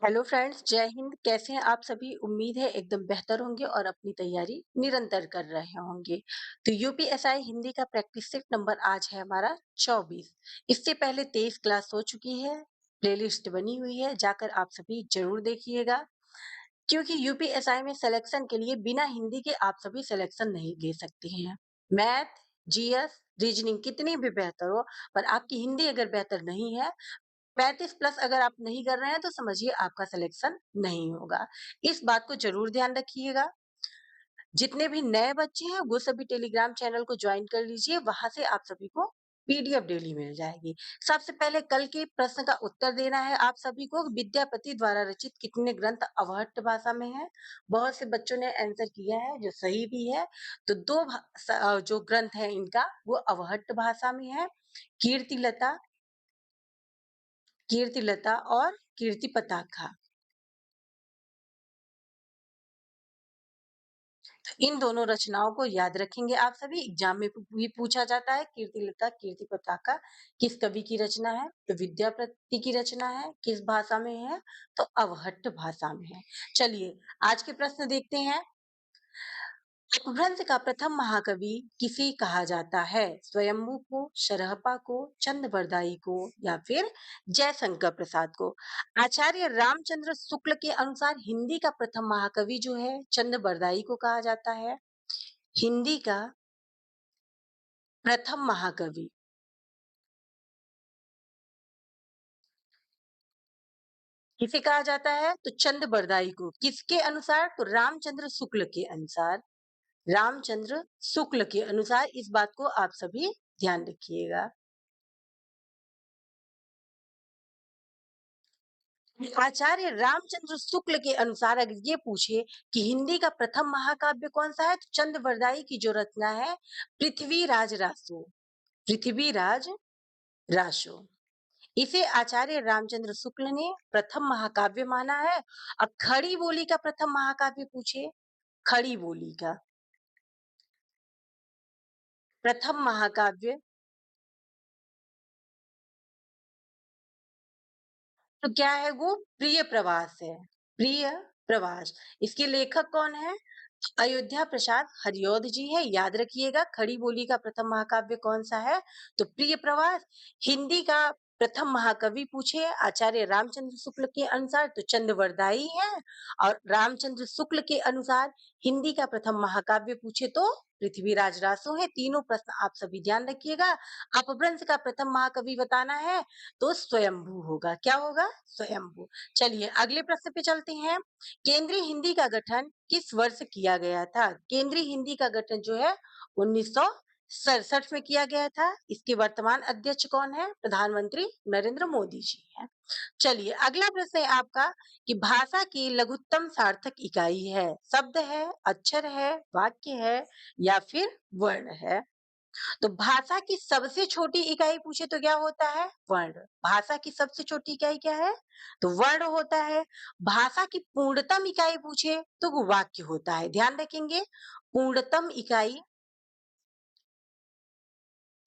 Hello friends, जय हिंद। कैसे हैं आप सभी? उम्मीद है एकदम बेहतर होंगे और अपनी तैयारी निरंतर कर रहे होंगे। तो यूपीएसआई हिंदी का प्रैक्टिस सेट नंबर आज है हमारा 24। इससे पहले 23 क्लास हो चुकी है। प्लेलिस्ट बनी हुई है, जाकर आप सभी जरूर देखिएगा। क्योंकि यूपीएसआई में सिलेक्शन के लिए बिना हिंदी के आप सभी सिलेक्शन नहीं ले सकते हैं। मैथ, जीएस, रीजनिंग कितनी भी बेहतर हो, पर आपकी हिंदी अगर बेहतर नहीं है, 35 प्लस अगर आप नहीं कर रहे हैं, तो समझिए आपका सिलेक्शन नहीं होगा। इस बात को जरूर ध्यान रखिएगा। जितने भी नए बच्चे हैं वो सभी टेलीग्राम चैनल को ज्वाइन कर लीजिए, वहां से आप सभी को पीडीएफ डेली मिल जाएगी। सबसे पहले कल के प्रश्न का उत्तर देना है आप सभी को। विद्यापति द्वारा रचित कितने ग्रंथ अवहट्ट भाषा में है? बहुत से बच्चों ने आंसर किया है, जो सही भी है। तो जो ग्रंथ है इनका वो अवहट्ट भाषा में है। कीर्तिलता, कीर्तिलता और कीर्ति पताका। इन दोनों रचनाओं को याद रखेंगे आप सभी। एग्जाम में भी पूछा जाता है। कीर्तिलता, कीर्ति पताका किस कवि की रचना है? तो विद्यापति की रचना है। किस भाषा में है? तो अवहट्ट भाषा में है। चलिए आज के प्रश्न देखते हैं। अपभ्रंश का प्रथम महाकवि किसे कहा जाता है? स्वयंभू को, शरहपा को, चंद को, या फिर जयशंकर प्रसाद को? आचार्य रामचंद्र शुक्ल के अनुसार हिंदी का प्रथम महाकवि जो है चंद को कहा जाता है। हिंदी का प्रथम महाकवि किसे कहा जाता है? तो चंद को। किसके अनुसार? तो रामचंद्र शुक्ल के अनुसार। रामचंद्र शुक्ल के अनुसार इस बात को आप सभी ध्यान रखिएगा। आचार्य रामचंद्र शुक्ल के अनुसार अगर ये पूछे कि हिंदी का प्रथम महाकाव्य कौन सा है, तो चंद की जो रचना है पृथ्वीराज रासो। पृथ्वीराज रासो, इसे आचार्य रामचंद्र शुक्ल ने प्रथम महाकाव्य माना है। अब खड़ी बोली का प्रथम महाकाव्य पूछे, खड़ी बोली का प्रथम महाकाव्य, तो क्या है वो? प्रिय प्रवास है। प्रिय प्रवास। इसके लेखक कौन है? अयोध्या प्रसाद हरिऔध जी है। याद रखिएगा खड़ी बोली का प्रथम महाकाव्य कौन सा है? तो प्रिय प्रवास। हिंदी का प्रथम महाकवि पूछे आचार्य रामचंद्र शुक्ल के अनुसार तो चंद्रवरदाई है। और रामचंद्र शुक्ल के अनुसार हिंदी का प्रथम महाकाव्य पूछे तो पृथ्वीराज रासो है। तीनों प्रश्न आप सभी ध्यान रखिएगा। अपभ्रंश का प्रथम महाकवि बताना है तो स्वयंभू होगा। क्या होगा? स्वयंभू। चलिए अगले प्रश्न पे चलते हैं। केंद्रीय हिंदी का गठन किस वर्ष किया गया था? केंद्रीय हिंदी का गठन जो है 1967 में किया गया था। इसके वर्तमान अध्यक्ष कौन है? प्रधानमंत्री नरेंद्र मोदी जी हैं। चलिए अगला प्रश्न है आपका कि भाषा की लघुत्तम सार्थक इकाई है? शब्द है, अक्षर है, वाक्य है, या फिर वर्ण है? तो भाषा की सबसे छोटी इकाई पूछे तो क्या होता है? वर्ण। भाषा की सबसे छोटी इकाई क्या है? तो वर्ण होता है। भाषा की पूर्णतम इकाई पूछे तो वो वाक्य होता है। ध्यान रखेंगे, पूर्णतम इकाई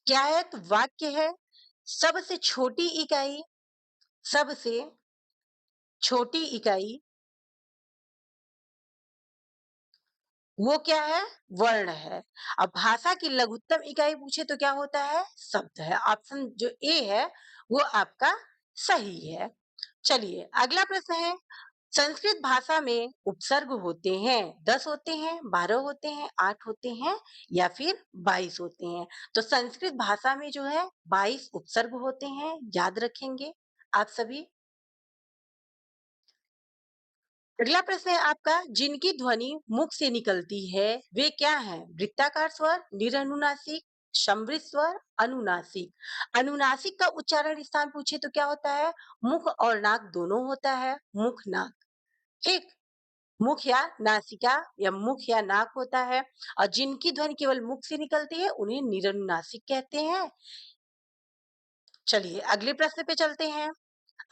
क्या है? तो वाक्य है। सबसे छोटी इकाई, सबसे छोटी इकाई वो क्या है? वर्ण है। अब भाषा की लघुत्तम इकाई पूछे तो क्या होता है? शब्द है। ऑप्शन जो ए है वो आपका सही है। चलिए अगला प्रश्न है। संस्कृत भाषा में उपसर्ग होते हैं? 10 होते हैं, 12 होते हैं, 8 होते हैं, या फिर 22 होते हैं? तो संस्कृत भाषा में जो है 22 उपसर्ग होते हैं। याद रखेंगे आप सभी। अगला प्रश्न है आपका, जिनकी ध्वनि मुख से निकलती है वे क्या है? वृत्ताकार स्वर, निरनुनासिक, सम्मिश्र स्वर, अनुनासिक। अनुनासिक का उच्चारण स्थान पूछे तो क्या होता है? मुख और नाक दोनों होता है। मुख नाक। ठीक। मुख या नासिका या मुख या नाक होता है। और जिनकी ध्वनि केवल मुख से निकलती है उन्हें निरनुनासिक कहते हैं। चलिए अगले प्रश्न पे चलते हैं।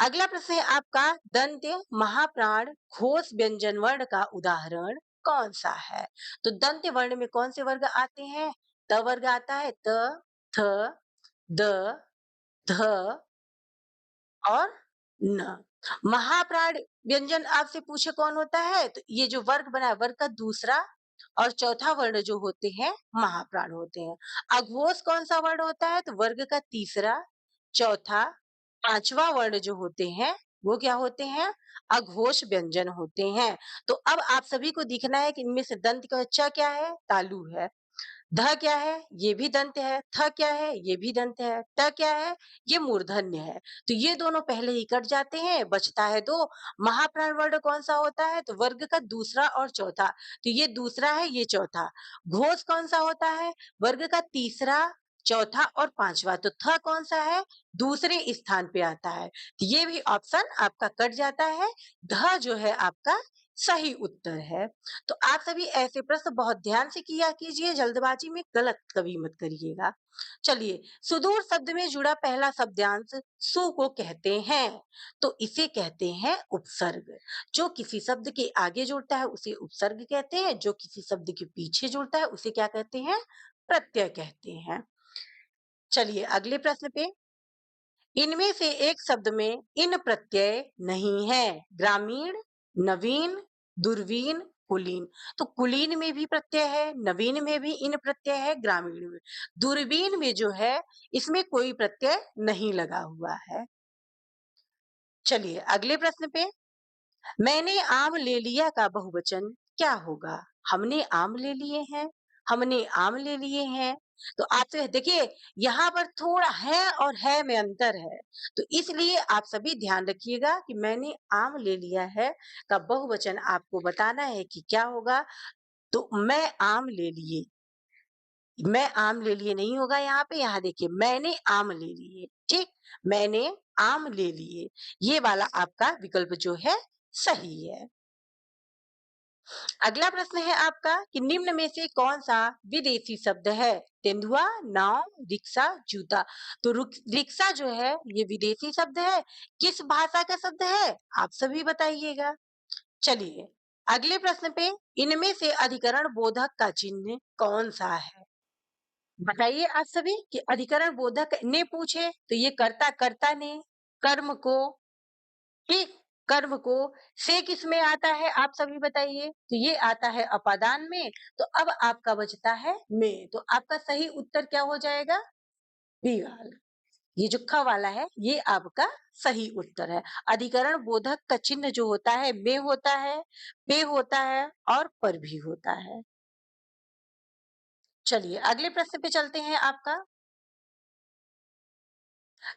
अगला प्रश्न है आपका, दंत महाप्राण घोष व्यंजन वर्ण का उदाहरण कौन सा है? तो दंत वर्ण में कौन से वर्ग आते हैं? त वर्ग आता है। त, थ, द, ध और न। महाप्राण व्यंजन आपसे पूछे कौन होता है, तो ये जो वर्ग बना है, वर्ग का दूसरा और चौथा वर्ण जो होते हैं महाप्राण होते हैं। अघोष कौन सा वर्ण होता है, तो वर्ग का तीसरा, चौथा, पांचवा वर्ण जो होते हैं वो क्या होते हैं, अघोष व्यंजन होते हैं। तो अब आप सभी को दिखना है कि इनमें से दंत का अच्छा क्या है, तालु है। ध क्या है, ये भी दंत है। थ क्या है, ये भी दंत है। ट क्या है, ये मूर्धन्य है। तो ये दोनों पहले ही कट जाते हैं, बचता है दो। महाप्राण वर्ण कौन सा होता है, तो वर्ग का दूसरा और चौथा। तो ये दूसरा है, ये चौथा। घोष कौन सा होता है, वर्ग का तीसरा, चौथा और पांचवा। तो थ कौन सा है, दूसरे स्थान पे आता है। तो ये भी ऑप्शन आपका कट जाता है। ध जो है आपका सही उत्तर है। तो आप सभी ऐसे प्रश्न बहुत ध्यान से किया कीजिए, जल्दबाजी में गलत कभी मत करिएगा। चलिए, सुदूर शब्द में जुड़ा पहला शब्दांश सु को कहते हैं, तो इसे कहते हैं उपसर्ग। जो किसी शब्द के आगे जुड़ता है उसे उपसर्ग कहते हैं, जो किसी शब्द के पीछे जुड़ता है उसे क्या कहते हैं, प्रत्यय कहते हैं। चलिए अगले प्रश्न पे, इनमें से एक शब्द में इन प्रत्यय नहीं है, ग्रामीण, नवीन, दूरबीन, कुलीन। तो कुलीन में भी प्रत्यय है, नवीन में भी इन प्रत्यय है, ग्रामीण में। दूरबीन में जो है इसमें कोई प्रत्यय नहीं लगा हुआ है। चलिए अगले प्रश्न पे, मैंने आम ले लिया का बहुवचन क्या होगा, हमने आम ले लिए हैं, हमने आम ले लिए हैं। तो आपसे देखिए, यहाँ पर थोड़ा है और है में अंतर है, तो इसलिए आप सभी ध्यान रखिएगा कि मैंने आम ले लिया है का बहुवचन आपको बताना है कि क्या होगा। तो मैं आम ले लिए, मैं आम ले लिए नहीं होगा यहाँ पे, यहाँ देखिए मैंने आम ले लिए, ठीक, मैंने आम ले लिए, ये वाला आपका विकल्प जो है सही है। अगला प्रश्न है आपका कि निम्न में से कौन सा विदेशी शब्द है, तेंदुआ, नाव, रिक्शा, जूता। तो रिक्शा जो है ये विदेशी शब्द है, किस भाषा का शब्द है आप सभी बताइएगा। चलिए अगले प्रश्न पे, इनमें से अधिकरण बोधक का चिन्ह कौन सा है, बताइए आप सभी कि अधिकरण बोधक ने पूछे तो ये कर्ता कर्ता ने, कर्म को, ठीक, कर्म को, से किस में आता है आप सभी बताइए, तो ये आता है अपादान में। तो अब आपका बचता है में, तो आपका सही उत्तर क्या हो जाएगा, बी वाला, ये जो ख वाला है ये आपका सही उत्तर है। अधिकरण बोधक का चिन्ह जो होता है में होता है, पे होता है और पर भी होता है। चलिए अगले प्रश्न पे चलते हैं आपका,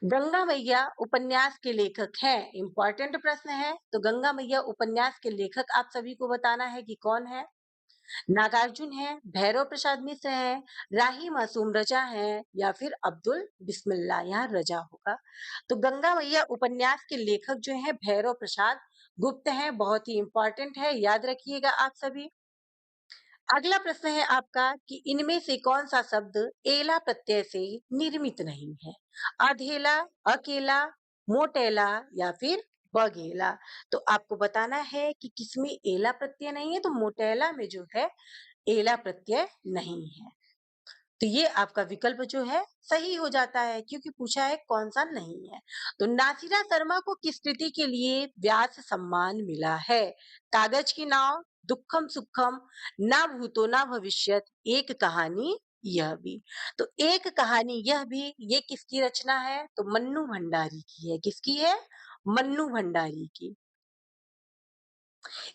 गंगा मैया उपन्यास के लेखक हैं, इंपॉर्टेंट प्रश्न है। तो गंगा मैया उपन्यास के लेखक आप सभी को बताना है कि कौन है। नागार्जुन है, भैरव प्रसाद मिश्र है, राही मासूम रजा है या फिर अब्दुल बिस्मिल्लाह, यहाँ रजा होगा। तो गंगा मैया उपन्यास के लेखक जो है भैरव प्रसाद गुप्त हैं, बहुत ही इंपॉर्टेंट है, याद रखिएगा आप सभी। अगला प्रश्न है आपका कि इनमें से कौन सा शब्द एला प्रत्यय से निर्मित नहीं है, अधेला, अकेला, मोटेला या फिर बघेला। तो आपको बताना है कि किसमें एला प्रत्यय नहीं है, तो मोटेला में जो है एला प्रत्यय नहीं है। तो ये आपका विकल्प जो है सही हो जाता है, क्योंकि पूछा है कौन सा नहीं है। तो नासिरा शर्मा को किस कृति के लिए व्यास सम्मान मिला है, कागज की नाव, दुखम सुखम, ना भूतो ना भविष्यत, एक कहानी यह भी। तो एक कहानी यह भी, ये किसकी रचना है, तो मन्नू भंडारी की है। किसकी है, मन्नू भंडारी की।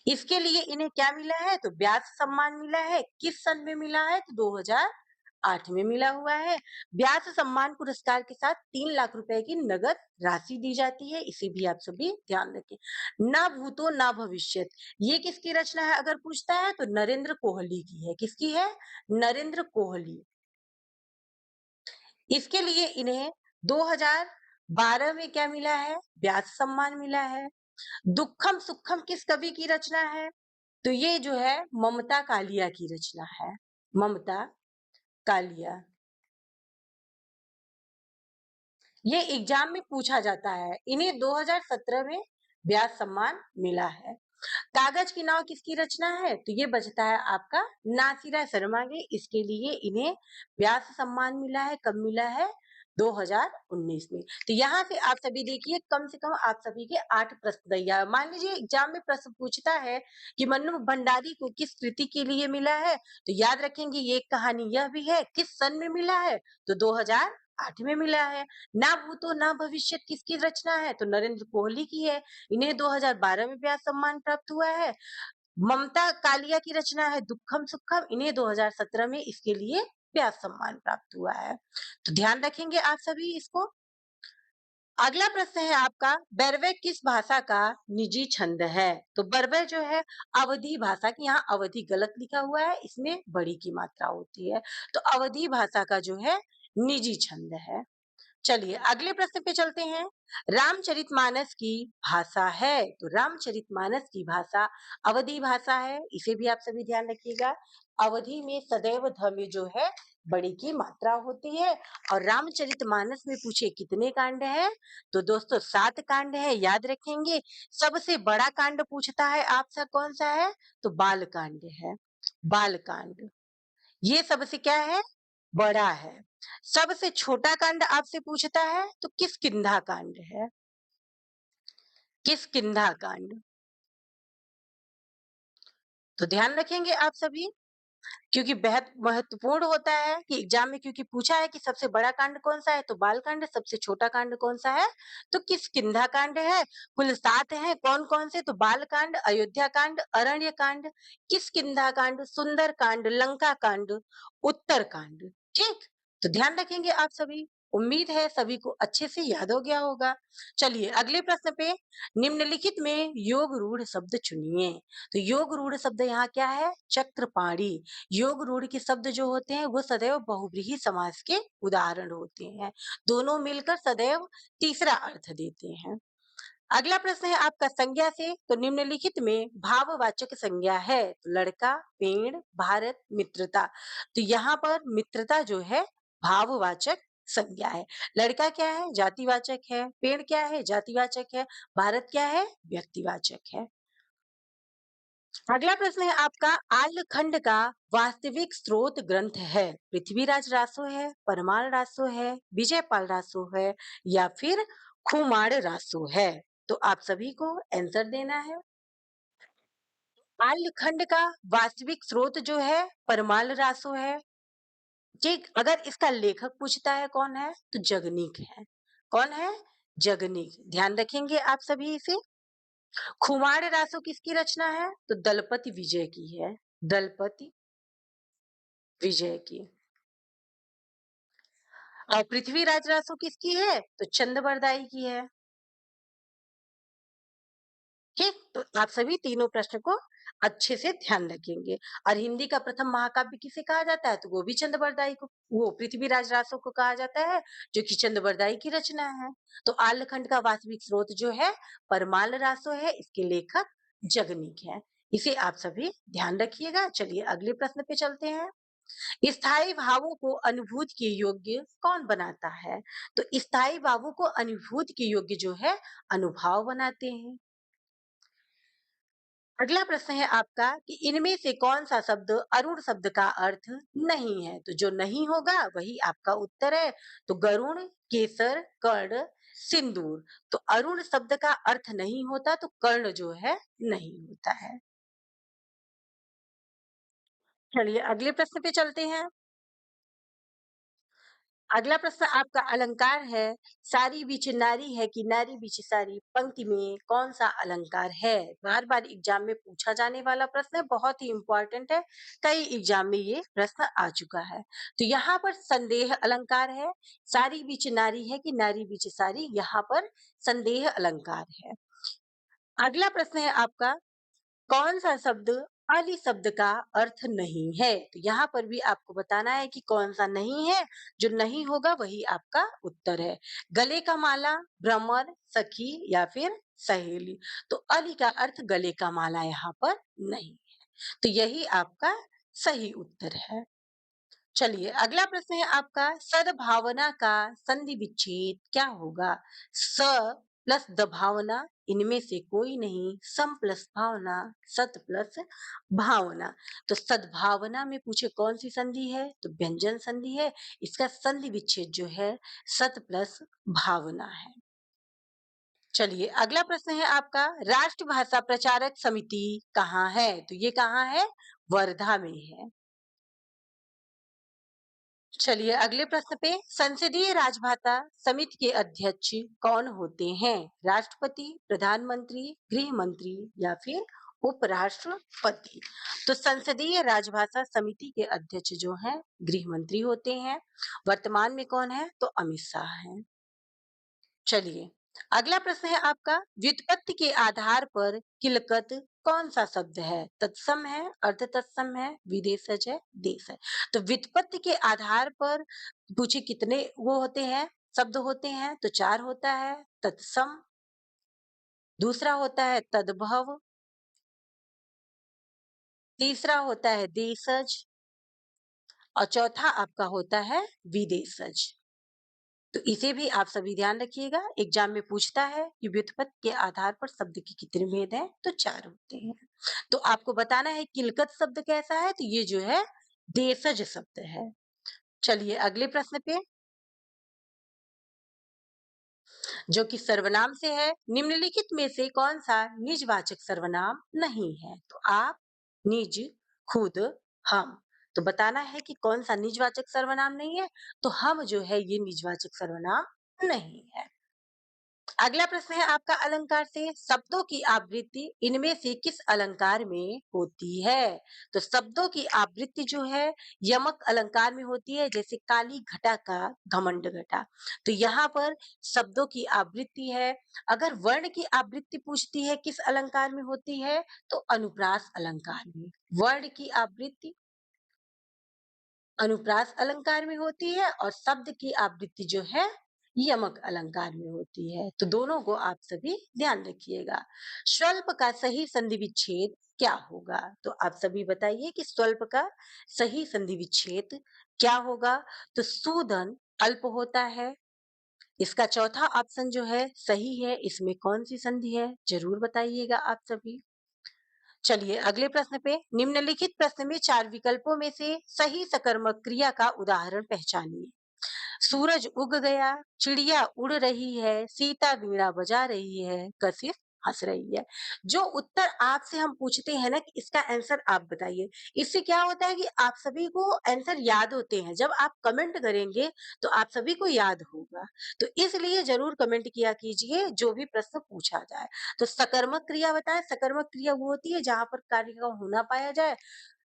इसके लिए इन्हें क्या मिला है, तो व्यास सम्मान मिला है। किस सन में मिला है, तो 2008 में मिला हुआ है। व्यास सम्मान पुरस्कार के साथ 3 लाख रुपए की नगद राशि दी जाती है, इसे भी आप सभी ध्यान रखें। ना भूतो ना भविष्यत, ये किसकी रचना है अगर पूछता है, तो नरेंद्र कोहली की है। किसकी है, नरेंद्र कोहली। इसके लिए इन्हें 2012 में क्या मिला है, व्यास सम्मान मिला है। दुखम सुखम किस कवि की रचना है, तो ये जो है ममता कालिया की रचना है, ममता कालिया। ये एग्जाम में पूछा जाता है, इन्हें 2017 में व्यास सम्मान मिला है। कागज की नाव किसकी रचना है, तो ये बचता है आपका नासिरा शर्मा के। इसके लिए इन्हें व्यास सम्मान मिला है, कब मिला है, 2019 में। तो यहाँ से आप सभी देखिए कम से कम आप सभी के 8 प्रश्न तैयार। मान लीजिए एग्जाम में प्रश्न पूछता है कि मन्नू भंडारी को किस कृति के लिए मिला है, तो याद रखेंगे ये कहानी यह भी है किस सन में मिला है, तो 2008 में मिला है। ना भूतो ना भविष्य किसकी रचना है, तो नरेंद्र कोहली की है। इन्हें 2012 में व्यास सम्मान प्राप्त हुआ है। ममता कालिया की रचना है दुखम सुखम, इन्हें 2017 में इसके लिए व्यास सम्मान प्राप्त हुआ है। तो ध्यान रखेंगे आप सभी इसको। अगला प्रश्न है आपका, बैरवे किस भाषा का निजी छंद है, तो बैरवे जो है अवधी भाषा की, यहाँ अवधि गलत लिखा हुआ है, इसमें बड़ी की मात्रा होती है, तो अवधी भाषा का जो है निजी छंद है। चलिए अगले प्रश्न पे चलते हैं। रामचरितमानस की भाषा है, तो रामचरितमानस की भाषा अवधी भाषा है, इसे भी आप सभी ध्यान रखिएगा। अवधि में सदैव ध में जो है बड़ी की मात्रा होती है। और रामचरितमानस में पूछे कितने कांड हैं, तो दोस्तों 7 कांड है, याद रखेंगे। सबसे बड़ा कांड पूछता है आपसे कौन सा है, तो बाल कांड है। बाल कांड ये सबसे क्या है, बड़ा है। सबसे छोटा कांड आपसे पूछता है तो किष्किंधा कांड है। किष्किंधा कांड, तो ध्यान रखेंगे आप सभी, क्योंकि बेहद महत्वपूर्ण होता है कि एग्जाम में, क्योंकि पूछा है कि सबसे बड़ा कांड कौन सा है, तो बाल कांड। सबसे छोटा कांड कौन सा है, तो किष्किंधा कांड है। कुल 7 हैं, कौन कौन से, तो बाल कांड, अयोध्या कांड, अरण्य कांड, किष्किंधा कांड, सुंदर कांड, लंका कांड, उत्तर कांड। ठीक, तो ध्यान रखेंगे आप सभी। उम्मीद है सभी को अच्छे से याद हो गया होगा। चलिए अगले प्रश्न पे, निम्नलिखित में योग रूढ़ शब्द चुनिए। तो योग रूढ़ शब्द यहाँ क्या है, चक्रपाणी। योग रूढ़ के शब्द जो होते हैं वो सदैव बहुव्रीहि समास के उदाहरण होते हैं, दोनों मिलकर सदैव तीसरा अर्थ देते हैं। अगला प्रश्न है आपका संज्ञा से, तो निम्नलिखित में भाववाचक संज्ञा है, तो लड़का, पेड़, भारत, मित्रता। तो यहाँ पर मित्रता जो है भाववाचक संज्ञा है। लड़का क्या है, जातिवाचक है। पेड़ क्या है, जातिवाचक है। भारत क्या है, व्यक्तिवाचक है। अगला प्रश्न है आपका, आल्यखंड का वास्तविक स्रोत ग्रंथ है, पृथ्वीराज रासो है, परमार रासो है, विजयपाल रासो है, या फिर खुमार रासो है। तो आप सभी को आंसर देना है। आल्यखंड का वास्तविक स्रोत जो है परमाल रासो है। ठीक, अगर इसका लेखक पूछता है कौन है, तो जगनीक है। कौन है, जगनीक। ध्यान रखेंगे आप सभी इसे। खुमार रासो किसकी रचना है, तो दलपति विजय की है। दलपति विजय की। और पृथ्वीराज रासो किसकी है, तो चंद्रबरदाई की है। ठीक, तो आप सभी तीनों प्रश्न को अच्छे से ध्यान रखेंगे। और हिंदी का प्रथम महाकाव्य किसे कहा जाता है, तो वो भी चंद्रबरदाई को, वो पृथ्वीराज रासो को कहा जाता है, जो कि चंद्रबरदाई की रचना है। तो आल्यखंड का वास्तविक स्रोत जो है परमाल रासो है, इसके लेखक जगनीक है। इसे आप सभी ध्यान रखिएगा। चलिए अगले प्रश्न पे चलते हैं। स्थायी भावों को अनुभूत के योग्य कौन बनाता है, तो स्थायी भावों को अनुभूत के योग्य जो है अनुभाव बनाते हैं। अगला प्रश्न है आपका कि इनमें से कौन सा शब्द अरुण शब्द का अर्थ नहीं है, तो जो नहीं होगा वही आपका उत्तर है। तो गरुण, केसर, कर्ण, सिंदूर। तो अरुण शब्द का अर्थ नहीं होता, तो कर्ण जो है नहीं होता है। चलिए अगले प्रश्न पे चलते हैं। अगला प्रश्न आपका अलंकार है, सारी बीच नारी है कि नारी बीच सारी, पंक्ति में कौन सा अलंकार है। बार बार एग्जाम में पूछा जाने वाला प्रश्न है, बहुत ही इंपॉर्टेंट है, कई एग्जाम में ये प्रश्न आ चुका है। तो यहाँ पर संदेह अलंकार है। सारी बीच नारी है कि नारी बीच सारी, यहाँ पर संदेह अलंकार है। अगला प्रश्न है आपका, कौन सा शब्द अली शब्द का अर्थ नहीं है, तो यहाँ पर भी आपको बताना है कि कौन सा नहीं है, जो नहीं होगा वही आपका उत्तर है। गले का माला, भ्रमर, सखी, या फिर सहेली। तो अली का अर्थ गले का माला यहाँ पर नहीं है, तो यही आपका सही उत्तर है। चलिए अगला प्रश्न है आपका, सद्भावना का संधि विच्छेद क्या होगा। स प्लस द भावना, इनमें से कोई नहीं, सम प्लस भावना, सत प्लस भावना। तो सद्भावना में पूछे कौन सी संधि है, तो व्यंजन संधि है। इसका संधि विच्छेद जो है सत प्लस भावना है। चलिए अगला प्रश्न है आपका, राष्ट्रभाषा प्रचारक समिति कहाँ है, तो ये कहाँ है, वर्धा में है। चलिए अगले प्रश्न पे, संसदीय राजभाषा समिति के अध्यक्ष कौन होते हैं, राष्ट्रपति, प्रधानमंत्री, गृह मंत्री या फिर उपराष्ट्रपति। तो संसदीय राजभाषा समिति के अध्यक्ष जो हैं गृह मंत्री होते हैं। वर्तमान में कौन है, तो अमित शाह हैं। चलिए अगला प्रश्न है आपका, व्युत्पत्ति के आधार पर किलकत कौन सा शब्द है, तत्सम है, अर्ध तत्सम है, विदेशज है, देश है। तो व्युत्पत्ति के आधार पर पूछे कितने वो होते हैं, शब्द होते हैं, तो चार होता है, तत्सम, दूसरा होता है तद्भव, तीसरा होता है देशज और चौथा आपका होता है विदेशज। तो इसे भी आप सभी ध्यान रखिएगा, एग्जाम में पूछता है कि व्युत्पत्ति के आधार पर शब्द के कितने भेद हैं, तो चार होते हैं। तो आपको बताना है किलकत शब्द कैसा है, तो ये जो है देशज शब्द है। चलिए अगले प्रश्न पे, जो कि सर्वनाम से है, निम्नलिखित में से कौन सा निजवाचक सर्वनाम नहीं है, तो आप, निज, खुद, हम। तो बताना है कि कौन सा निजवाचक सर्वनाम नहीं है, तो हम जो है ये निजवाचक सर्वनाम नहीं है। अगला प्रश्न है आपका, अलंकार से, शब्दों की आवृत्ति इनमें से किस अलंकार में होती है, तो शब्दों की आवृत्ति जो है यमक अलंकार में होती है, जैसे काली घटा का घमंड घटा। तो यहाँ पर शब्दों की आवृत्ति है। अगर वर्ण की आवृत्ति पूछती है किस अलंकार में होती है, तो अनुप्रास अलंकार में। वर्ण की आवृत्ति अनुप्रास अलंकार में होती है और शब्द की आवृत्ति जो है यमक अलंकार में होती है। तो दोनों को आप सभी ध्यान रखिएगा। स्वल्प का सही संधि विच्छेद क्या होगा, तो आप सभी बताइए कि स्वल्प का सही संधि विच्छेद क्या होगा। तो सूदन अल्प होता है। इसका चौथा ऑप्शन जो है सही है, इसमें कौन सी संधि है, जरूर बताइएगा आप सभी। चलिए अगले प्रश्न पे, निम्नलिखित प्रश्न में चार विकल्पों में से सही सकर्मक क्रिया का उदाहरण पहचानिए। सूरज उग गया, चिड़िया उड़ रही है, सीता वीणा बजा रही है, कशिश हंस रही है। जो उत्तर आपसे हम पूछते हैं ना कि इसका आंसर आप बताइए, इससे क्या होता है कि आप सभी को आंसर याद होते हैं। जब आप कमेंट करेंगे तो आप सभी को याद होगा। तो इसलिए जरूर कमेंट किया कीजिए जो भी प्रश्न पूछा जाए। तो सकर्मक क्रिया बताएं, सकर्मक क्रिया वो होती है जहां पर कार्य का होना पाया जाए,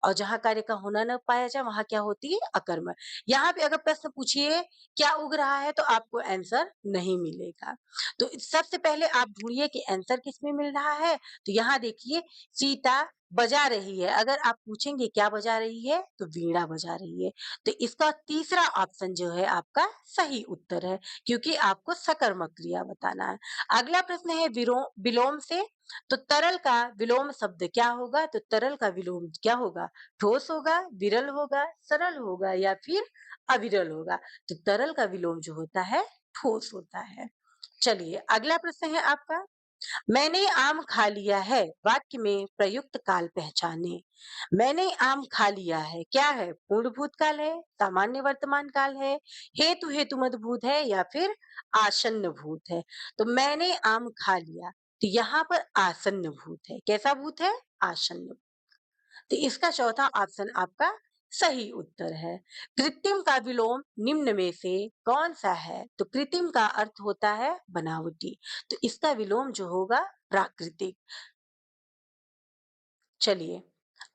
और जहां कार्य का होना न पाया जाए वहां क्या होती है, अकर्मक। यहाँ पे अगर प्रश्न पूछिए क्या उग रहा है, तो आपको आंसर नहीं मिलेगा। तो सबसे पहले आप ढूंढिए कि आंसर किसमें मिल रहा है। तो यहाँ देखिए, सीता बजा रही है। अगर आप पूछेंगे क्या बजा रही है, तो वीणा बजा रही है। तो इसका तीसरा ऑप्शन जो है आपका सही उत्तर है, क्योंकि आपको सकर्मक क्रिया बताना है। अगला प्रश्न है विलोम से, तो तरल का विलोम शब्द क्या होगा, तो तरल का विलोम क्या होगा, ठोस होगा, विरल होगा, सरल होगा या फिर अविरल होगा। तो तरल का विलोम जो होता है ठोस होता है। चलिए अगला प्रश्न है आपका, मैंने आम खा लिया है, वाक्य में प्रयुक्त काल पहचाने। मैंने आम खा लिया है क्या है, पूर्ण भूतकाल है, सामान्य वर्तमान काल है, हेतु हेतु मत भूत है या फिर आसन्न भूत है। तो मैंने आम खा लिया, तो यहाँ पर आसन्न भूत है। कैसा भूत है, आसन्न। तो इसका चौथा ऑप्शन आपका सही उत्तर है। कृत्रिम का विलोम निम्न में से कौन सा है, तो कृत्रिम का अर्थ होता है बनावटी, तो इसका विलोम जो होगा प्राकृतिक। चलिए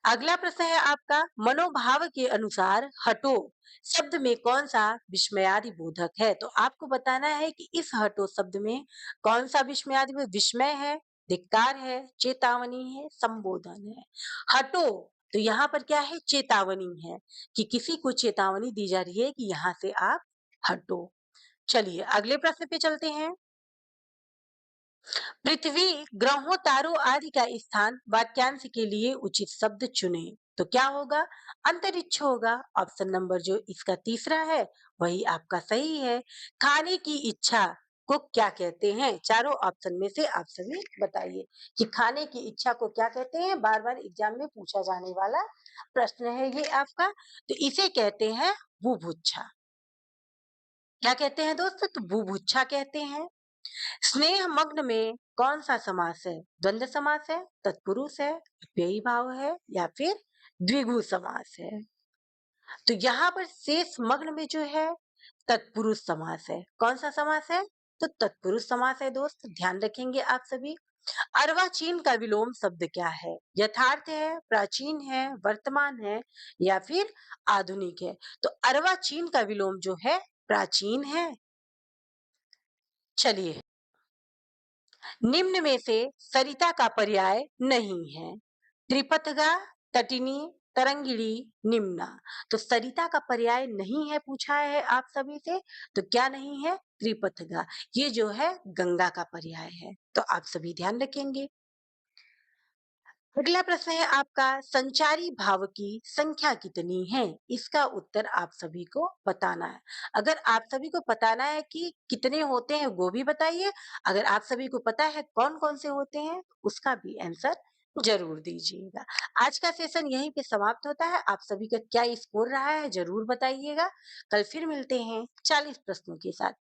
अगला प्रश्न है आपका, मनोभाव के अनुसार हटो शब्द में कौन सा विस्मयादि बोधक है, तो आपको बताना है कि इस हटो शब्द में कौन सा विस्मयादि विस्मय है, धिक्कार है, चेतावनी है, संबोधन है। हटो, तो यहाँ पर क्या है, चेतावनी है कि किसी को चेतावनी दी जा रही है कि यहाँ से आप हटो। चलिए अगले प्रश्न पे चलते हैं। पृथ्वी, ग्रहों, तारों आदि का स्थान वाक्यांश के लिए उचित शब्द चुने, तो क्या होगा, अंतरिक्ष होगा। ऑप्शन नंबर जो इसका तीसरा है वही आपका सही है। खाने की इच्छा, को क्या कहते हैं? चारों ऑप्शन में से आप सभी बताइए कि खाने की इच्छा को क्या कहते हैं? बार-बार एग्जाम में पूछा जाने वाला प्रश्न है ये आपका। तो इसे कहते हैं बुभुक्षा। क्या कहते हैं दोस्त? तो बुभुक्षा कहते हैं। स्नेह मग्न में कौन सा समास है? द्वंद्व समास है, तत्पुरुष है, अव्ययी भाव है या फिर द्विगु समास है? तो यहाँ पर शेष मग्न में जो है तत्पुरुष समास है। कौन सा समास है? तो तत्पुरुष समास है दोस्त, ध्यान रखेंगे आप सभी। अर्वाचीन का विलोम शब्द क्या है? यथार्थ है, प्राचीन है, वर्तमान है या फिर आधुनिक है? तो अर्वाचीन का विलोम जो है प्राचीन है। चलिए, निम्न में से सरिता का पर्याय नहीं है। त्रिपथगा, तटिनी, तरंगिणी, निम्ना। तो सरिता का पर्याय नहीं है पूछा है आप सभी से। तो क्या नहीं है? त्रिपथगा। ये जो है गंगा का पर्याय है। तो आप सभी ध्यान रखेंगे। अगला प्रश्न है आपका, संचारी भाव की संख्या कितनी है? इसका उत्तर आप सभी को बताना है। अगर आप सभी को बताना है कि कितने होते हैं वो भी बताइए। अगर आप सभी को पता है कौन कौन से होते हैं उसका भी आंसर जरूर दीजिएगा। आज का सेशन यहीं पे समाप्त होता है। आप सभी का क्या स्कोर रहा है जरूर बताइएगा। कल फिर मिलते हैं 40 प्रश्नों के साथ।